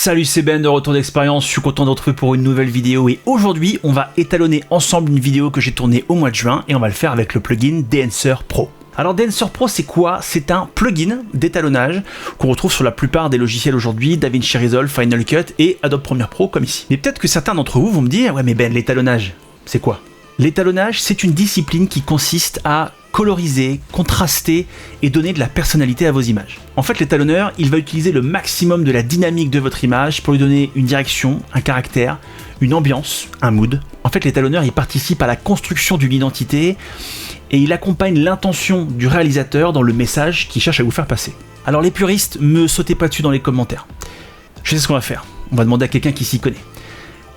Salut, c'est Ben de Retour d'Expérience, je suis content de vous retrouver pour une nouvelle vidéo et aujourd'hui on va étalonner ensemble une vidéo que j'ai tournée au mois de juin et on va le faire avec le plugin Dancer Pro. Alors Dancer Pro c'est quoi? C'est un plugin d'étalonnage qu'on retrouve sur la plupart des logiciels aujourd'hui, DaVinci Resolve, Final Cut et Adobe Premiere Pro comme ici. Mais peut-être que certains d'entre vous vont me dire, ouais mais Ben, l'étalonnage, c'est quoi? L'étalonnage, c'est une discipline qui consiste à coloriser, contraster et donner de la personnalité à vos images. En fait, l'étalonneur, il va utiliser le maximum de la dynamique de votre image pour lui donner une direction, un caractère, une ambiance, un mood. En fait, l'étalonneur, il participe à la construction d'une identité et il accompagne l'intention du réalisateur dans le message qu'il cherche à vous faire passer. Alors les puristes, me sautez pas dessus dans les commentaires. Je sais ce qu'on va faire. On va demander à quelqu'un qui s'y connaît.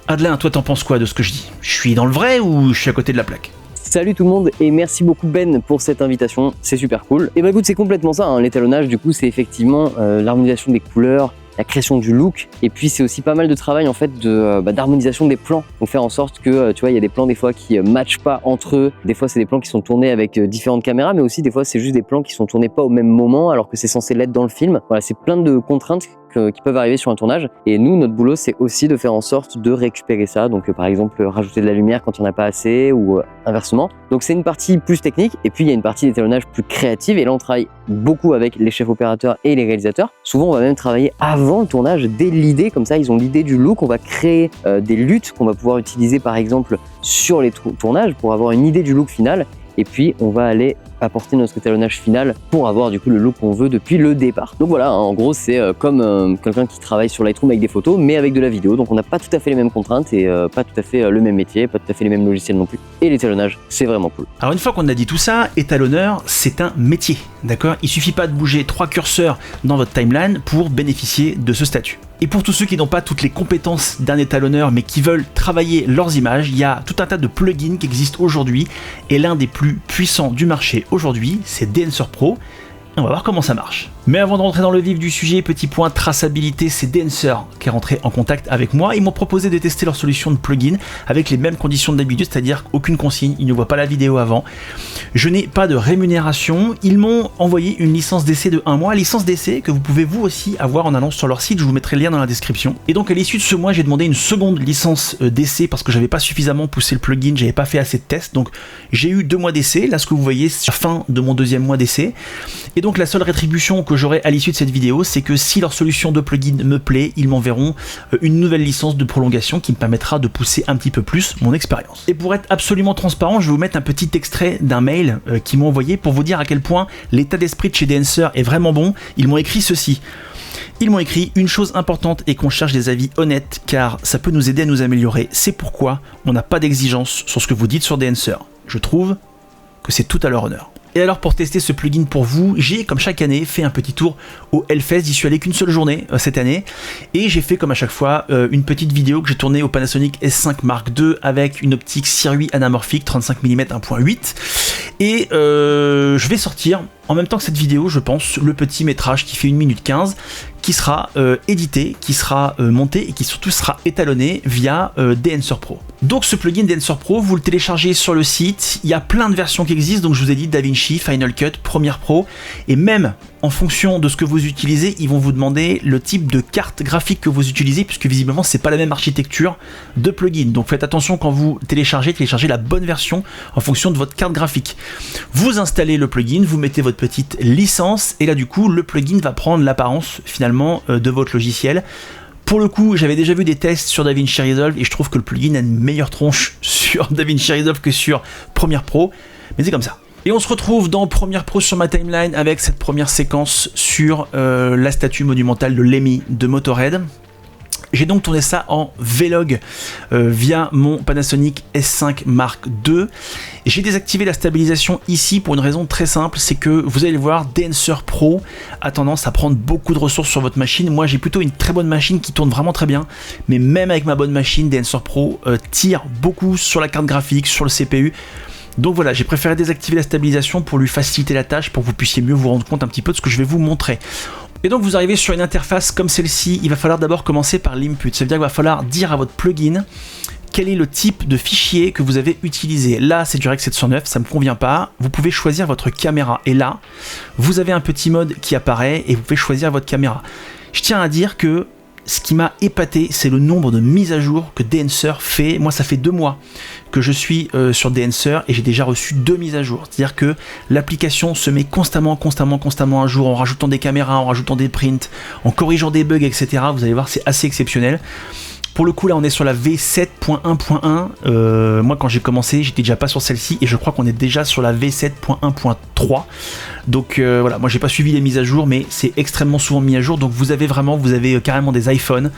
Adelin, toi t'en penses quoi de ce que je dis? Je suis dans le vrai ou je suis à côté de la plaque? Salut tout le monde et merci beaucoup Ben pour cette invitation, c'est super cool. Et bah écoute, c'est complètement ça, hein. L'étalonnage du coup c'est effectivement l'harmonisation des couleurs, la création du look, et puis c'est aussi pas mal de travail en fait d'harmonisation des plans. Donc faire en sorte que tu vois, il y a des plans des fois qui matchent pas entre eux, des fois c'est des plans qui sont tournés avec différentes caméras, mais aussi des fois c'est juste des plans qui sont tournés pas au même moment alors que c'est censé l'être dans le film. Voilà, c'est plein de contraintes qui peuvent arriver sur un tournage, et nous notre boulot c'est aussi de faire en sorte de récupérer ça, donc par exemple rajouter de la lumière quand il n'y en a pas assez ou inversement. Donc c'est une partie plus technique et puis il y a une partie d'étalonnage plus créative, et là on travaille beaucoup avec les chefs opérateurs et les réalisateurs. Souvent on va même travailler avant le tournage, dès l'idée, comme ça ils ont l'idée du look, on va créer des luttes qu'on va pouvoir utiliser par exemple sur les tournages pour avoir une idée du look final, et puis on va aller apporter notre étalonnage final pour avoir du coup le look qu'on veut depuis le départ. Donc voilà, en gros c'est comme quelqu'un qui travaille sur Lightroom avec des photos mais avec de la vidéo, donc on n'a pas tout à fait les mêmes contraintes et pas tout à fait le même métier, pas tout à fait les mêmes logiciels non plus, et l'étalonnage c'est vraiment cool. Alors une fois qu'on a dit tout ça, étalonneur c'est un métier, d'accord? Il suffit pas de bouger 3 curseurs dans votre timeline pour bénéficier de ce statut. Et pour tous ceux qui n'ont pas toutes les compétences d'un étalonneur mais qui veulent travailler leurs images, il y a tout un tas de plugins qui existent aujourd'hui, et l'un des plus puissants du marché aujourd'hui, c'est Dancer Pro. Et on va voir comment ça marche. Mais avant de rentrer dans le vif du sujet, petit point traçabilité, c'est Dancer qui est rentré en contact avec moi. Ils m'ont proposé de tester leur solution de plugin avec les mêmes conditions d'habitude, c'est-à-dire aucune consigne, ils ne voient pas la vidéo avant. Je n'ai pas de rémunération. Ils m'ont envoyé une licence d'essai de 1 mois, licence d'essai que vous pouvez vous aussi avoir en allant sur leur site, je vous mettrai le lien dans la description. Et donc à l'issue de ce mois, j'ai demandé une seconde licence d'essai parce que j'avais pas suffisamment poussé le plugin, j'avais pas fait assez de tests, donc j'ai eu 2 mois d'essai. Là, ce que vous voyez, c'est la fin de mon 2e mois d'essai. Et donc la seule rétribution que j'aurai à l'issue de cette vidéo, c'est que si leur solution de plugin me plaît, ils m'enverront une nouvelle licence de prolongation qui me permettra de pousser un petit peu plus mon expérience. Et pour être absolument transparent, je vais vous mettre un petit extrait d'un mail qu'ils m'ont envoyé pour vous dire à quel point l'état d'esprit de chez Dancer est vraiment bon. Ils m'ont écrit ceci. Ils m'ont écrit: une chose importante est qu'on cherche des avis honnêtes car ça peut nous aider à nous améliorer. C'est pourquoi on n'a pas d'exigence sur ce que vous dites sur Dancer. Je trouve que c'est tout à leur honneur. Et alors pour tester ce plugin pour vous, j'ai comme chaque année fait un petit tour au Hellfest. J'y suis allé qu'une seule journée cette année, et j'ai fait comme à chaque fois une petite vidéo que j'ai tournée au Panasonic S5 Mark II avec une optique Sirui anamorphique 35 mm 1.8, et je vais sortir en même temps que cette vidéo, je pense, le petit métrage qui fait 1 minute 15 qui sera édité, qui sera monté et qui surtout sera étalonné via Dancer Pro. Donc ce plugin Dancer Pro, vous le téléchargez sur le site, il y a plein de versions qui existent, donc je vous ai dit DaVinci, Final Cut, Premiere Pro, et même en fonction de ce que vous utilisez, ils vont vous demander le type de carte graphique que vous utilisez, puisque visiblement c'est pas la même architecture de plugin. Donc faites attention quand vous téléchargez la bonne version en fonction de votre carte graphique. Vous installez le plugin, vous mettez votre petite licence, et là du coup le plugin va prendre l'apparence finalement de votre logiciel. Pour le coup, j'avais déjà vu des tests sur DaVinci Resolve et je trouve que le plugin a une meilleure tronche sur DaVinci Resolve que sur Premiere Pro, mais c'est comme ça. Et on se retrouve dans Premiere Pro sur ma timeline avec cette première séquence sur la statue monumentale de Lemmy de Motorhead. J'ai donc tourné ça en Vlog via mon Panasonic S5 Mark II. J'ai désactivé la stabilisation ici pour une raison très simple, c'est que vous allez le voir, Dancer Pro a tendance à prendre beaucoup de ressources sur votre machine. Moi j'ai plutôt une très bonne machine qui tourne vraiment très bien, mais même avec ma bonne machine, Dancer Pro tire beaucoup sur la carte graphique, sur le CPU. Donc voilà, j'ai préféré désactiver la stabilisation pour lui faciliter la tâche, pour que vous puissiez mieux vous rendre compte un petit peu de ce que je vais vous montrer. Et donc vous arrivez sur une interface comme celle-ci, il va falloir d'abord commencer par l'input. Ça veut dire qu'il va falloir dire à votre plugin quel est le type de fichier que vous avez utilisé. Là c'est du Rec 709, ça ne me convient pas. Vous pouvez choisir votre caméra, et là vous avez un petit mode qui apparaît et vous pouvez choisir votre caméra. Je tiens à dire que ce qui m'a épaté, c'est le nombre de mises à jour que DNSer fait. Moi, ça fait 2 mois que je suis sur DNSer et j'ai déjà reçu 2 mises à jour. C'est-à-dire que l'application se met constamment à jour en rajoutant des caméras, en rajoutant des prints, en corrigeant des bugs, etc. Vous allez voir, c'est assez exceptionnel. Pour le coup, là, on est sur la V7.1.1. Moi, quand j'ai commencé, j'étais déjà pas sur celle-ci et je crois qu'on est déjà sur la V7.1.3. Donc voilà, moi j'ai pas suivi les mises à jour, mais c'est extrêmement souvent mis à jour. Donc vous avez carrément des iPhones,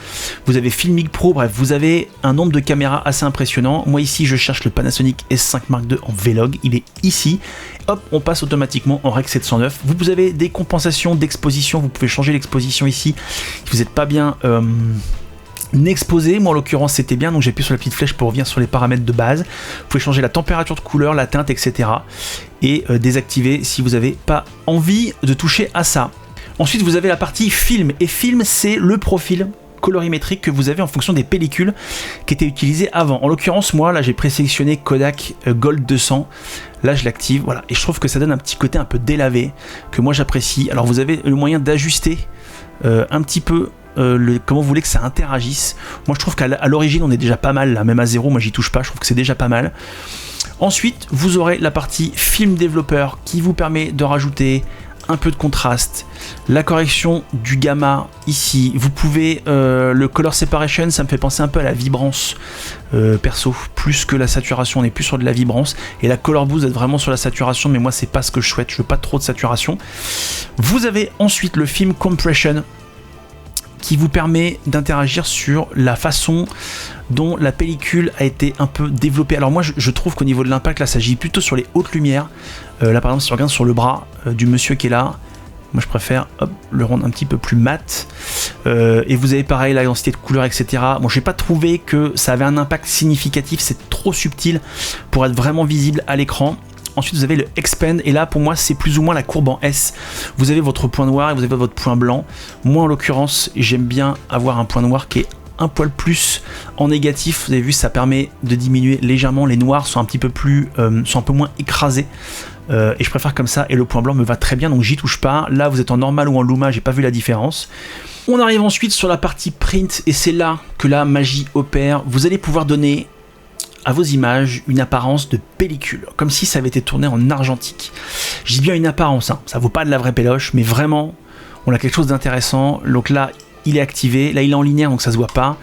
vous avez Filmic Pro, bref, vous avez un nombre de caméras assez impressionnant. Moi ici, je cherche le Panasonic S5 Mark II en Vlog, il est ici. Hop, on passe automatiquement en Rec 709. Vous avez des compensations d'exposition, vous pouvez changer l'exposition ici. Si vous n'êtes pas bien exposé, moi en l'occurrence c'était bien, donc j'ai appuyé sur la petite flèche pour revenir sur les paramètres de base. Vous pouvez changer la température de couleur, la teinte, etc. et désactiver si vous n'avez pas envie de toucher à ça. Ensuite vous avez la partie film, et film c'est le profil colorimétrique que vous avez en fonction des pellicules qui étaient utilisées avant. En l'occurrence, moi là j'ai présélectionné Kodak Gold 200, là je l'active, voilà, et je trouve que ça donne un petit côté un peu délavé que moi j'apprécie. Alors vous avez le moyen d'ajuster un petit peu comment vous voulez que ça interagisse. Moi je trouve qu'à l'origine on est déjà pas mal là, même à 0, moi j'y touche pas, je trouve que c'est déjà pas mal. Ensuite vous aurez la partie film développeur qui vous permet de rajouter un peu de contraste, la correction du gamma ici, vous pouvez le color separation, ça me fait penser un peu à la vibrance perso, plus que la saturation, on est plus sur de la vibrance, et la color boost est vraiment sur la saturation, mais moi c'est pas ce que je souhaite, je veux pas trop de saturation. Vous avez ensuite le film compression qui vous permet d'interagir sur la façon dont la pellicule a été un peu développée. Alors moi je trouve qu'au niveau de l'impact, là ça agit plutôt sur les hautes lumières. Là par exemple si on regarde sur le bras du monsieur qui est là, moi je préfère le rendre un petit peu plus mat. Et vous avez pareil la densité de couleur, etc. Bon, j'ai pas trouvé que ça avait un impact significatif, c'est trop subtil pour être vraiment visible à l'écran. Ensuite vous avez le expand, et là pour moi c'est plus ou moins la courbe en S. Vous avez votre point noir et vous avez votre point blanc. Moi en l'occurrence j'aime bien avoir un point noir qui est un poil plus en négatif. Vous avez vu, ça permet de diminuer légèrement, les noirs sont un petit peu plus sont un peu moins écrasés, et je préfère comme ça, et le point blanc me va très bien, donc j'y touche pas. Là vous êtes en normal ou en luma, j'ai pas vu la différence. On arrive ensuite sur la partie print, et c'est là que la magie opère. Vous allez pouvoir donner à vos images une apparence de pellicule, comme si ça avait été tourné en argentique. Je dis bien une apparence, hein. Ça vaut pas de la vraie péloche, mais vraiment on a quelque chose d'intéressant. Donc là il est activé, là il est en linéaire donc ça se voit pas,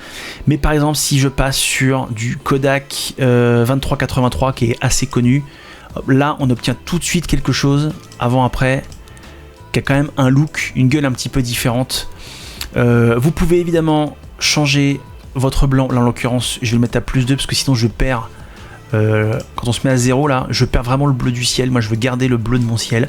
mais par exemple si je passe sur du Kodak 2383 qui est assez connu, là on obtient tout de suite quelque chose avant-après qui a quand même un look, une gueule un petit peu différente. Vous pouvez évidemment changer votre blanc, là en l'occurrence je vais le mettre à +2 parce que sinon je perds, quand on se met à 0 là, je perds vraiment le bleu du ciel. Moi je veux garder le bleu de mon ciel.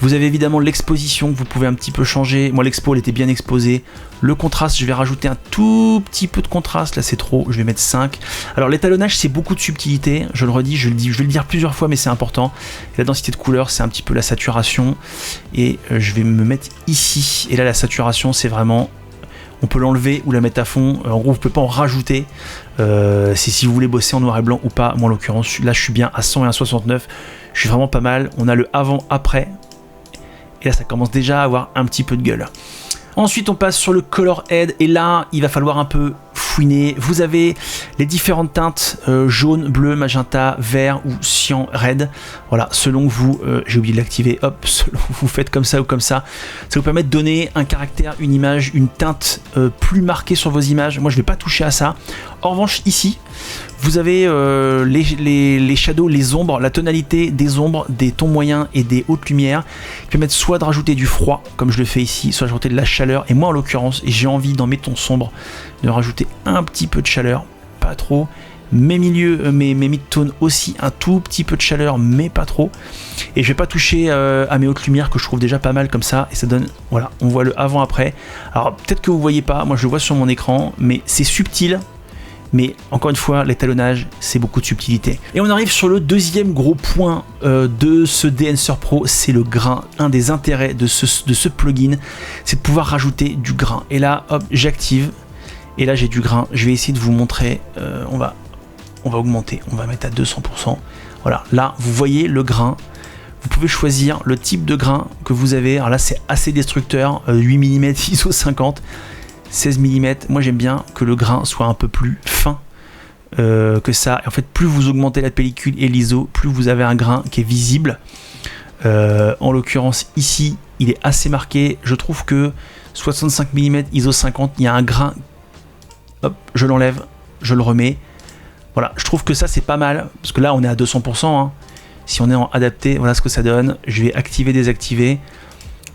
Vous avez évidemment l'exposition que vous pouvez un petit peu changer. Moi l'expo elle était bien exposée. Le contraste, je vais rajouter un tout petit peu de contraste, là c'est trop, je vais mettre 5. Alors l'étalonnage c'est beaucoup de subtilité, je le redis, je vais le dire plusieurs fois mais c'est important. Et la densité de couleur c'est un petit peu la saturation, et je vais me mettre ici, et là la saturation c'est vraiment, on peut l'enlever ou la mettre à fond. En gros vous pouvez pas en rajouter, c'est si vous voulez bosser en noir et blanc ou pas. Moi en l'occurrence là je suis bien à 100 et à 69, je suis vraiment pas mal. On a le avant après, et là ça commence déjà à avoir un petit peu de gueule. Ensuite on passe sur le color head, et là il va falloir un peu fouiner. Vous avez les différentes teintes, jaune, bleu, magenta, vert ou cyan, red. Voilà, selon vous, j'ai oublié de l'activer, hop, selon vous faites comme ça ou comme ça. Ça vous permet de donner un caractère, une image, une teinte plus marquée sur vos images. Moi je vais pas toucher à ça. En revanche ici, vous avez les shadows, les ombres, la tonalité des ombres, des tons moyens et des hautes lumières qui permettent soit de rajouter du froid, comme je le fais ici, soit de rajouter de la chaleur. Et moi en l'occurrence, j'ai envie dans mes tons sombres de rajouter un petit peu de chaleur, pas trop. Mes milieux, mes mid-tones aussi, un tout petit peu de chaleur, mais pas trop. Et je vais pas toucher à mes hautes lumières que je trouve déjà pas mal comme ça. Et ça donne, voilà, on voit le avant-après. Alors peut-être que vous voyez pas, moi je le vois sur mon écran, mais c'est subtil. Mais encore une fois, l'étalonnage, c'est beaucoup de subtilité. Et on arrive sur le deuxième gros point de ce DNSer Pro, c'est le grain. Un des intérêts de ce plugin, c'est de pouvoir rajouter du grain. Et là, hop, j'active. Et là, j'ai du grain. Je vais essayer de vous montrer. On va augmenter. On va mettre à 200%. Voilà, là, vous voyez le grain. Vous pouvez choisir le type de grain que vous avez. Alors là, c'est assez destructeur. 8 mm ISO 50. 16 mm, moi j'aime bien que le grain soit un peu plus fin que ça. Et en fait, plus vous augmentez la pellicule et l'ISO, plus vous avez un grain qui est visible. En l'occurrence ici, il est assez marqué. Je trouve que 65 mm ISO 50, il y a un grain. Hop, je l'enlève, je le remets. Voilà, je trouve que ça c'est pas mal, parce que là on est à 200%. Hein. Si on est en adapté, voilà ce que ça donne. Je vais activer, désactiver.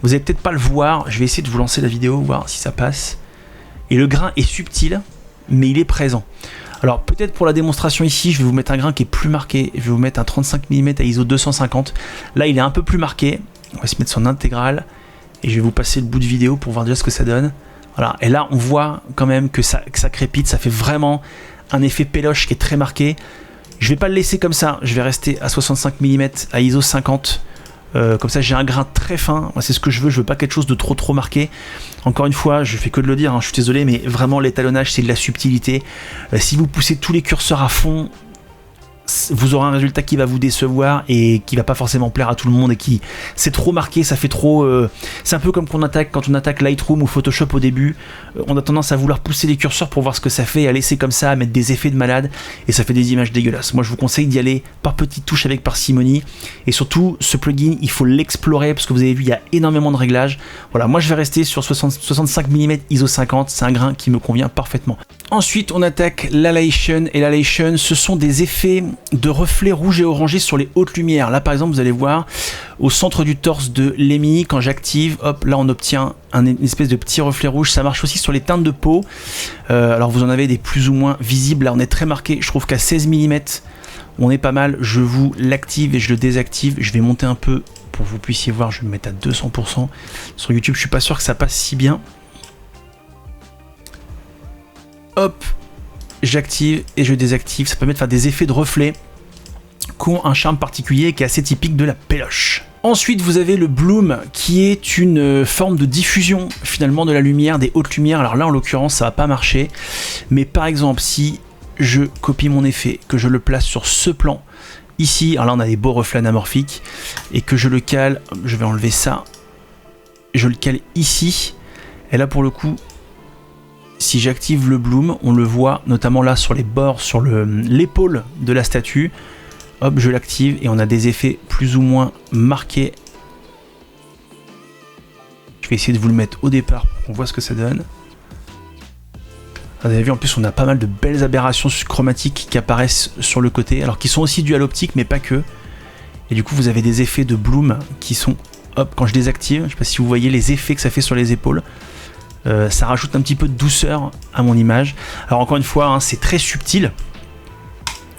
Vous allez peut-être pas le voir, je vais essayer de vous lancer la vidéo, voir si ça passe. Et le grain est subtil, mais il est présent. Alors peut-être pour la démonstration ici, je vais vous mettre un grain qui est plus marqué. Je vais vous mettre un 35 mm à ISO 250. Là il est un peu plus marqué. On va se mettre son intégrale. Et je vais vous passer le bout de vidéo pour voir déjà ce que ça donne. Voilà. Et là on voit quand même que ça crépite. Ça fait vraiment un effet péloche qui est très marqué. Je vais pas le laisser comme ça. Je vais rester à 65 mm à ISO 50. Comme ça j'ai un grain très fin, moi c'est ce que je veux pas quelque chose de trop marqué. Encore une fois, je fais que de le dire, hein, je suis désolé, mais vraiment l'étalonnage c'est de la subtilité. Si vous poussez tous les curseurs à fond, vous aurez un résultat qui va vous décevoir et qui va pas forcément plaire à tout le monde, et qui c'est trop marqué, ça fait trop c'est un peu comme quand on attaque Lightroom ou Photoshop au début, on a tendance à vouloir pousser les curseurs pour voir ce que ça fait, à laisser comme ça, à mettre des effets de malade, et ça fait des images dégueulasses. Moi je vous conseille d'y aller par petites touches avec parcimonie, et surtout ce plugin il faut l'explorer parce que vous avez vu il y a énormément de réglages. Voilà, moi je vais rester sur 65 mm ISO 50, c'est un grain qui me convient parfaitement. Ensuite on attaque l'halation, et l'halation ce sont des effets de reflets rouges et orangés sur les hautes lumières. Là par exemple vous allez voir au centre du torse de Lemmy, quand j'active, hop, là on obtient une espèce de petit reflet rouge. Ça marche aussi sur les teintes de peau, alors vous en avez des plus ou moins visibles. Là on est très marqué, je trouve qu'à 16 mm on est pas mal. Je vous l'active et je le désactive. Je vais monter un peu pour que vous puissiez voir, je vais me mettre à 200%. Sur YouTube je suis pas sûr que ça passe si bien. Hop, j'active et je désactive. Ça permet de faire des effets de reflets qui ont un charme particulier et qui est assez typique de la péloche. Ensuite vous avez le bloom qui est une forme de diffusion finalement de la lumière, des hautes lumières. Alors là en l'occurrence ça va pas marcher, mais par exemple si je copie mon effet, que je le place sur ce plan ici, alors là on a des beaux reflets anamorphiques, et que je le cale, je vais enlever ça, je le cale ici, et là pour le coup si j'active le bloom, on le voit notamment là sur les bords, sur l'épaule de la statue. Hop, je l'active et on a des effets plus ou moins marqués. Je vais essayer de vous le mettre au départ pour qu'on voit ce que ça donne. Vous avez vu, en plus on a pas mal de belles aberrations chromatiques qui apparaissent sur le côté, alors qui sont aussi dues à l'optique mais pas que. Et du coup vous avez des effets de bloom qui sont, hop, quand je désactive, je sais pas si vous voyez les effets que ça fait sur les épaules. Ça rajoute un petit peu de douceur à mon image. Alors encore une fois, hein, c'est très subtil.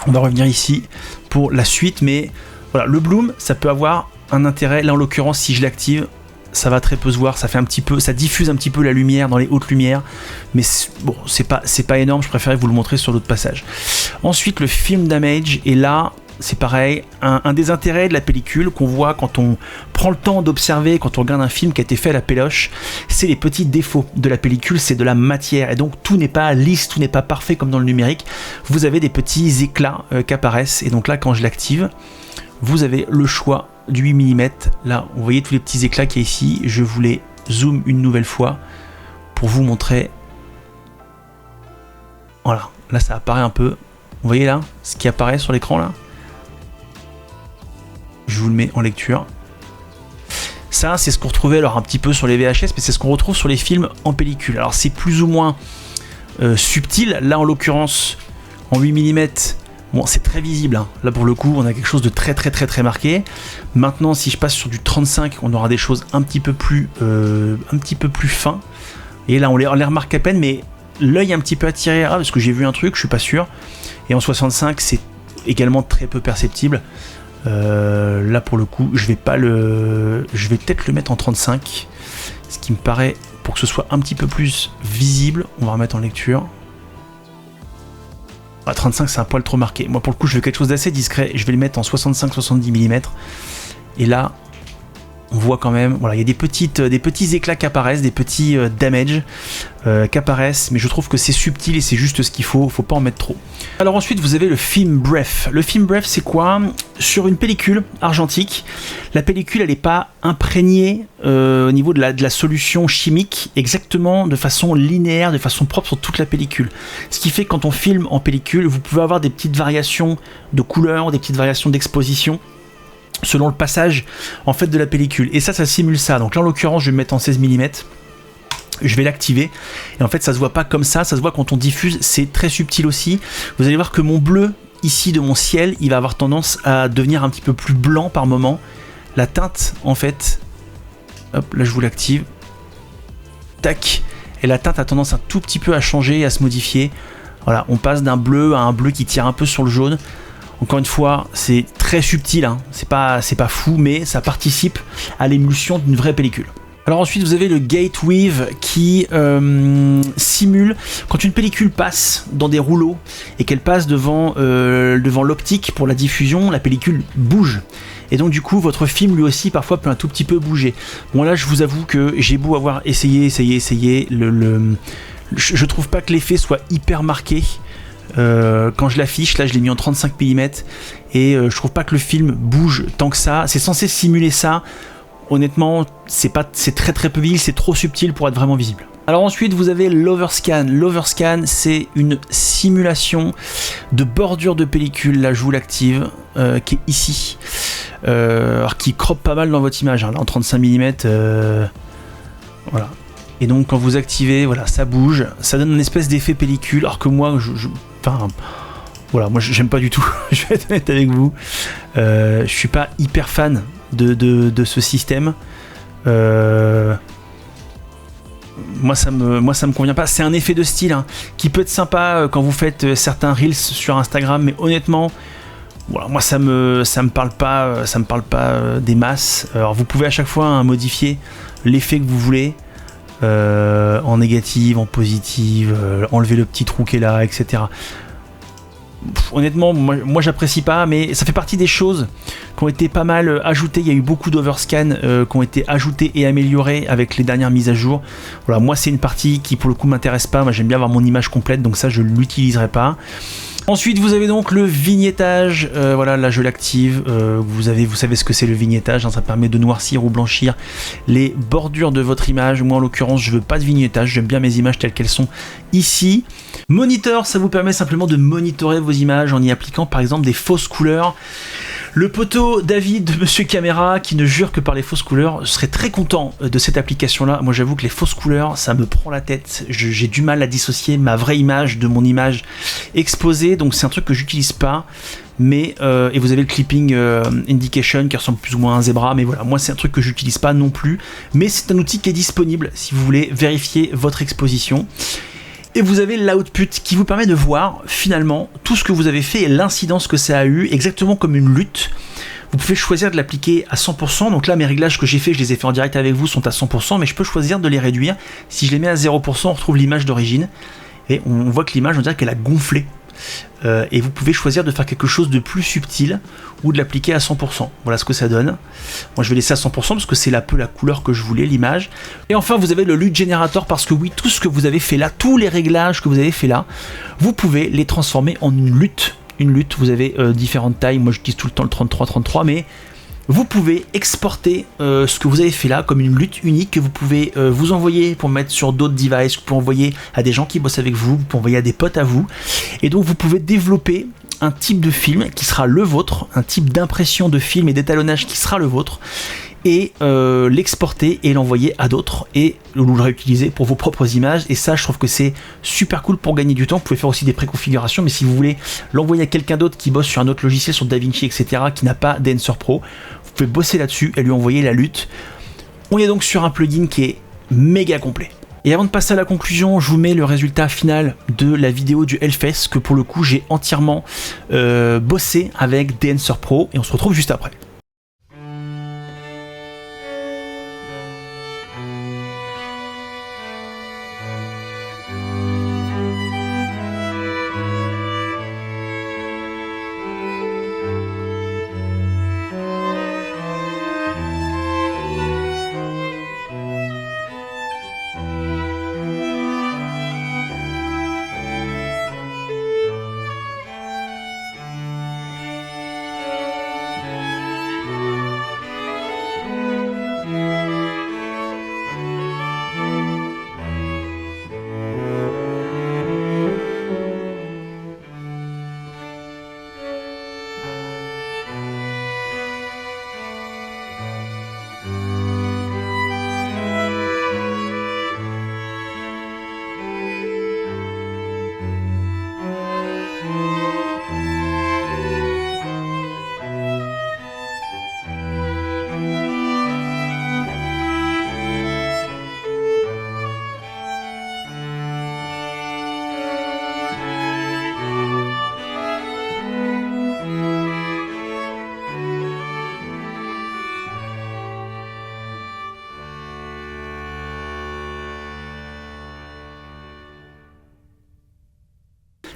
On va revenir ici pour la suite, mais voilà, le bloom, ça peut avoir un intérêt. Là en l'occurrence, si je l'active, ça va très peu se voir. Ça fait un petit peu, ça diffuse un petit peu la lumière dans les hautes lumières, mais bon, c'est pas énorme. Je préférais vous le montrer sur d'autres passages. Ensuite, le film damage, et là. C'est pareil, un des intérêts de la pellicule qu'on voit quand on prend le temps d'observer, quand on regarde un film qui a été fait à la péloche, c'est les petits défauts de la pellicule, c'est de la matière, et donc tout n'est pas lisse, tout n'est pas parfait comme dans le numérique. Vous avez des petits éclats qui apparaissent, et donc là quand je l'active, vous avez le choix du 8 mm. Là, vous voyez tous les petits éclats qu'il y a ici, je vous les zoome une nouvelle fois pour vous montrer. Voilà, là ça apparaît un peu, vous voyez là, ce qui apparaît sur l'écran là. Je vous le mets en lecture. Ça, c'est ce qu'on retrouvait alors un petit peu sur les VHS, mais c'est ce qu'on retrouve sur les films en pellicule. Alors c'est plus ou moins subtil. Là, en l'occurrence, en 8 mm, bon, c'est très visible. Hein. Là, pour le coup, on a quelque chose de très marqué. Maintenant, si je passe sur du 35, on aura des choses un petit peu plus fin. Et là, on les remarque à peine, mais l'œil un petit peu attiré. Ah, parce que j'ai vu un truc, je suis pas sûr. Et en 65, c'est également très peu perceptible. Là pour le coup je vais peut-être le mettre en 35, ce qui me paraît, pour que ce soit un petit peu plus visible. On va remettre en lecture. 35 c'est un poil trop marqué. Moi pour le coup je veux quelque chose d'assez discret, je vais le mettre en 65-70 mm, et là on voit quand même, voilà, il y a des petits éclats qui apparaissent, des petits damage qui apparaissent, mais je trouve que c'est subtil et c'est juste ce qu'il faut pas en mettre trop. Alors ensuite vous avez le film Breath. Le film Breath c'est quoi? Sur une pellicule argentique, la pellicule elle n'est pas imprégnée au niveau de la solution chimique exactement de façon linéaire, de façon propre sur toute la pellicule. Ce qui fait que quand on filme en pellicule, vous pouvez avoir des petites variations de couleur, des petites variations d'exposition selon le passage en fait de la pellicule, et ça simule ça. Donc là en l'occurrence je vais me mettre en 16 mm, je vais l'activer et en fait ça se voit pas comme ça se voit quand on diffuse, c'est très subtil aussi. Vous allez voir que mon bleu ici de mon ciel il va avoir tendance à devenir un petit peu plus blanc par moment, la teinte en fait, hop là je vous l'active, tac, et la teinte a tendance un tout petit peu à changer, à se modifier. Voilà, on passe d'un bleu à un bleu qui tire un peu sur le jaune. Encore une fois, c'est très subtil, hein. C'est pas fou, mais ça participe à l'émulsion d'une vraie pellicule. Alors ensuite, vous avez le gate weave qui simule quand une pellicule passe dans des rouleaux et qu'elle passe devant l'optique pour la diffusion, la pellicule bouge. Et donc du coup, votre film lui aussi parfois peut un tout petit peu bouger. Bon là, je vous avoue que j'ai beau avoir essayé, je trouve pas que l'effet soit hyper marqué. Quand je l'affiche, là je l'ai mis en 35 mm et je trouve pas que le film bouge tant que ça. C'est censé simuler ça. Honnêtement, c'est très très peu visible, c'est trop subtil pour être vraiment visible. Alors ensuite vous avez l'overscan. L'overscan c'est une simulation de bordure de pellicule, là je vous l'active, qui est ici, alors qui croppe pas mal dans votre image, hein, là en 35 mm, voilà. Et donc quand vous activez, voilà, ça bouge, ça donne une espèce d'effet pellicule, alors que moi, voilà, moi j'aime pas du tout, je vais être honnête avec vous, je suis pas hyper fan de ce système, moi ça me convient pas. C'est un effet de style hein, qui peut être sympa quand vous faites certains reels sur Instagram, mais honnêtement, voilà, moi ça me parle pas, des masses. Alors vous pouvez à chaque fois hein, modifier l'effet que vous voulez. En négative, en positive, enlever le petit trou qui est là, etc. Honnêtement, moi j'apprécie pas, mais ça fait partie des choses qui ont été pas mal ajoutées. Il y a eu beaucoup d'overscan qui ont été ajoutés et améliorés avec les dernières mises à jour. Voilà, moi c'est une partie qui pour le coup m'intéresse pas. Moi j'aime bien avoir mon image complète, donc ça je l'utiliserai pas. Ensuite, vous avez donc le vignettage. Voilà, là je l'active. Vous savez ce que c'est le vignettage. Hein, ça permet de noircir ou blanchir les bordures de votre image. Moi, en l'occurrence, je veux pas de vignettage. J'aime bien mes images telles qu'elles sont ici. Monitor, ça vous permet simplement de monitorer vos images en y appliquant par exemple des fausses couleurs. Le poteau David de Monsieur Caméra qui ne jure que par les fausses couleurs serait très content de cette application là. Moi j'avoue que les fausses couleurs ça me prend la tête, j'ai du mal à dissocier ma vraie image de mon image exposée, donc c'est un truc que j'utilise pas. Mais et vous avez le clipping indication qui ressemble plus ou moins à un zebra, mais voilà, moi c'est un truc que j'utilise pas non plus, mais c'est un outil qui est disponible si vous voulez vérifier votre exposition. Et vous avez l'output qui vous permet de voir finalement tout ce que vous avez fait et l'incidence que ça a eu, exactement comme une lutte. Vous pouvez choisir de l'appliquer à 100%, donc là mes réglages que j'ai fait, je les ai fait en direct avec vous, sont à 100%, mais je peux choisir de les réduire. Si je les mets à 0%, on retrouve l'image d'origine, et on voit que l'image, on dirait qu'elle a gonflé. Et vous pouvez choisir de faire quelque chose de plus subtil ou de l'appliquer à 100%. Voilà ce que ça donne. Moi je vais laisser à 100% parce que c'est un peu la couleur que je voulais, l'image. Et enfin vous avez le LUT Generator, parce que oui, tout ce que vous avez fait là, tous les réglages que vous avez fait là, vous pouvez les transformer en une LUT. Une LUT, vous avez différentes tailles. Moi j'utilise tout le temps le 33-33, mais vous pouvez exporter ce que vous avez fait là comme une lutte unique que vous pouvez vous envoyer pour mettre sur d'autres devices, vous pouvez envoyer à des gens qui bossent avec vous, vous pouvez envoyer à des potes à vous, et donc vous pouvez développer un type de film qui sera le vôtre, un type d'impression de film et d'étalonnage qui sera le vôtre, et l'exporter et l'envoyer à d'autres et le réutiliser pour vos propres images. Et ça je trouve que c'est super cool pour gagner du temps. Vous pouvez faire aussi des préconfigurations, mais si vous voulez l'envoyer à quelqu'un d'autre qui bosse sur un autre logiciel, sur DaVinci, etc., qui n'a pas d'Ensor Pro, vous pouvez bosser là-dessus et lui envoyer la lutte. On est donc sur un plugin qui est méga complet. Et avant de passer à la conclusion, je vous mets le résultat final de la vidéo du Hellfest, que pour le coup j'ai entièrement bossé avec Ensor Pro, et on se retrouve juste après.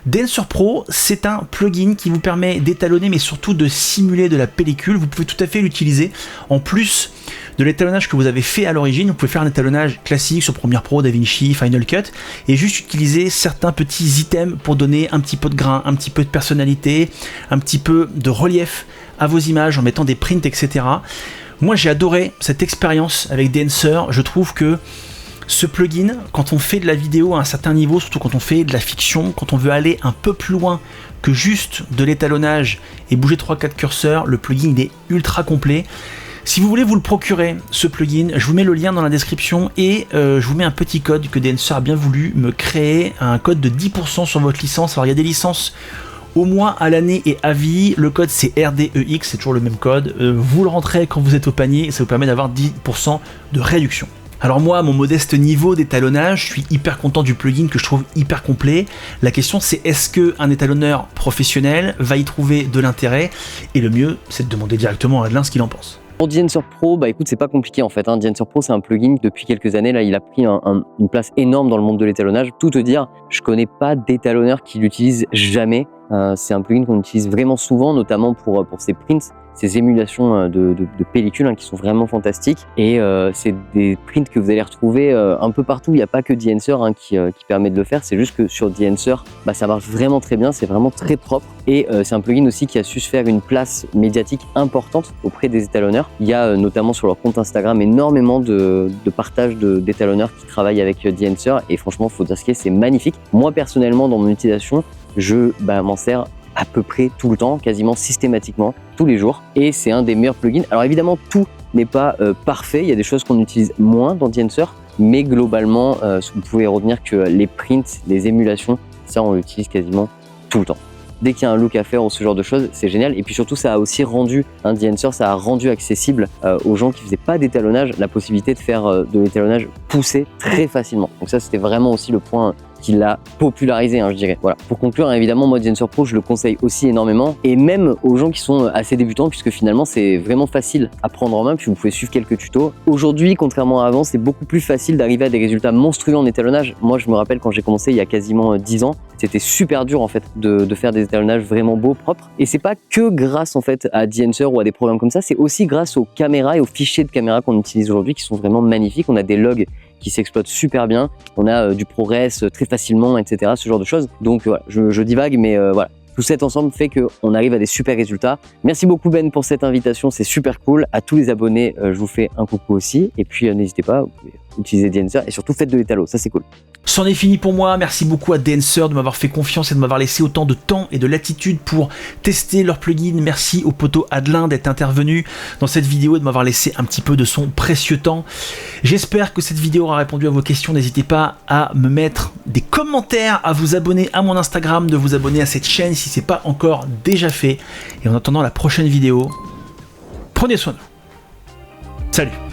Dancer Pro, c'est un plugin qui vous permet d'étalonner, mais surtout de simuler de la pellicule. Vous pouvez tout à fait l'utiliser en plus de l'étalonnage que vous avez fait à l'origine. Vous pouvez faire un étalonnage classique sur Premiere Pro, DaVinci, Final Cut, et juste utiliser certains petits items pour donner un petit peu de grain, un petit peu de personnalité, un petit peu de relief à vos images en mettant des prints, etc. Moi, j'ai adoré cette expérience avec Dancer. Je trouve que ce plugin, quand on fait de la vidéo à un certain niveau, surtout quand on fait de la fiction, quand on veut aller un peu plus loin que juste de l'étalonnage et bouger 3-4 curseurs, le plugin il est ultra complet. Si vous voulez vous le procurer, ce plugin, je vous mets le lien dans la description et je vous mets un petit code que Dancer a bien voulu me créer, un code de 10% sur votre licence. Alors il y a des licences au mois, à l'année et à vie. Le code c'est RDEX, c'est toujours le même code. Vous le rentrez quand vous êtes au panier et ça vous permet d'avoir 10% de réduction. Alors moi, à mon modeste niveau d'étalonnage, je suis hyper content du plugin que je trouve hyper complet. La question c'est est-ce qu'un étalonneur professionnel va y trouver de l'intérêt? Et le mieux, c'est de demander directement à Adelin ce qu'il en pense. Pour Dancer Pro, bah écoute, c'est pas compliqué en fait. Dancer Pro, c'est un plugin depuis quelques années. Là, il a pris une place énorme dans le monde de l'étalonnage. Tout te dire, je connais pas d'étalonneur qui l'utilise jamais. C'est un plugin qu'on utilise vraiment souvent, notamment pour ses prints, ces émulations de pellicules qui sont vraiment fantastiques. Et c'est des prints que vous allez retrouver un peu partout. Il n'y a pas que Dancer qui permet de le faire. C'est juste que sur Dancer, bah, ça marche vraiment très bien. C'est vraiment très propre. Et c'est un plugin aussi qui a su se faire une place médiatique importante auprès des étalonneurs. Il y a notamment sur leur compte Instagram énormément de partages d'étalonneurs qui travaillent avec Dancer. Et franchement, il faut dire ce qu'il y a, c'est magnifique. Moi, personnellement, dans mon utilisation, je m'en sers à peu près tout le temps, quasiment systématiquement, tous les jours. Et c'est un des meilleurs plugins. Alors évidemment, tout n'est pas parfait. Il y a des choses qu'on utilise moins dans Dancer. Mais globalement, vous pouvez retenir que les prints, les émulations, ça, on l'utilise quasiment tout le temps. Dès qu'il y a un look à faire ou ce genre de choses, c'est génial. Et puis surtout, ça a aussi rendu, Dancer, ça a rendu accessible aux gens qui ne faisaient pas d'étalonnage la possibilité de faire de l'étalonnage poussé très facilement. Donc ça, c'était vraiment aussi le point qui l'a popularisé, je dirais. Voilà. Pour conclure, évidemment, moi, Dancer Pro, je le conseille aussi énormément. Et même aux gens qui sont assez débutants, puisque finalement, c'est vraiment facile à prendre en main, puis vous pouvez suivre quelques tutos. Aujourd'hui, contrairement à avant, c'est beaucoup plus facile d'arriver à des résultats monstrueux en étalonnage. Moi, je me rappelle quand j'ai commencé il y a quasiment 10 ans, c'était super dur en fait de faire des étalonnages vraiment beaux, propres. Et c'est pas que grâce en fait à Dancer ou à des programmes comme ça, c'est aussi grâce aux caméras et aux fichiers de caméra qu'on utilise aujourd'hui qui sont vraiment magnifiques. On a des logs qui s'exploitent super bien, on a du ProRes très facilement, etc. Ce genre de choses. Donc voilà, je divague, mais voilà. Tout cet ensemble fait qu'on arrive à des super résultats. Merci beaucoup Ben pour cette invitation, c'est super cool. À tous les abonnés, je vous fais un coucou aussi. Et puis n'hésitez pas, vous pouvez utiliser Dancer et surtout faites de l'étalo, ça c'est cool. C'en est fini pour moi, merci beaucoup à Dancer de m'avoir fait confiance et de m'avoir laissé autant de temps et de latitude pour tester leur plugin. Merci au poteau Adelin d'être intervenu dans cette vidéo et de m'avoir laissé un petit peu de son précieux temps. J'espère que cette vidéo aura répondu à vos questions. N'hésitez pas à me mettre des commentaires, à vous abonner à mon Instagram, de vous abonner à cette chaîne si c'est pas encore déjà fait. Et en attendant la prochaine vidéo, prenez soin de vous. Salut!